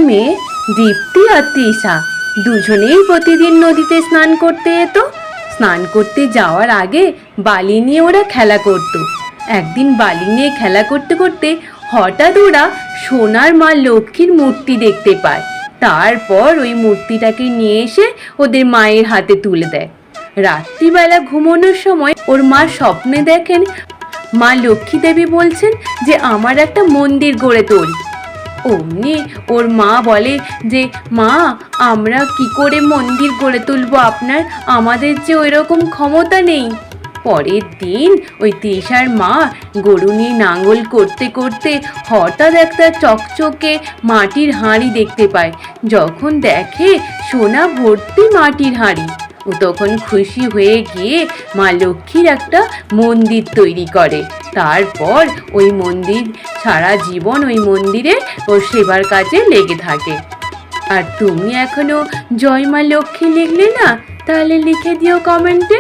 মেয়ে দীপ্তি আর তৃষা দুজনেই প্রতিদিন নদীতে স্নান করতে যেত। স্নান করতে যাওয়ার আগে বালি নিয়ে ওরা খেলা করত। একদিন বালি নিয়ে খেলা করতে করতে হঠাৎ ওরা সোনার মা লক্ষ্মীর মূর্তি দেখতে পায়। তারপর ওই মূর্তিটাকে নিয়ে এসে ওদের মায়ের হাতে তুলে দেয়। রাত্রিবেলা ঘুমানোর সময় ওর মা স্বপ্নে দেখেন মা লক্ষ্মী দেবী বলছেন যে আমার একটা মন্দির গড়ে তোল। অমনি ওর মা বলে যে মা, আমরা কি করে মন্দির গড়ে তুলবো আপনার, আমাদের যে ওই রকম ক্ষমতা নেই। পরের দিন ওই তৃষার মা গরু নিয়ে নাঙ্গল করতে করতে হঠাৎ একটা চকচকে মাটির হাঁড়ি দেখতে পায়। যখন দেখে সোনা ভর্তি মাটির হাঁড়ি, ও তখন খুশি হয়ে গিয়ে মা লক্ষ্মীর একটা মন্দির তৈরি করে। তারপর ওই মন্দির সারা জীবন ওই মন্দিরে ওর সেবার কাজে লেগে থাকে। আর তুমি এখনো জয় মা লক্ষ্মী লিখলে না? তাহলে লিখে দিও কমেন্টে।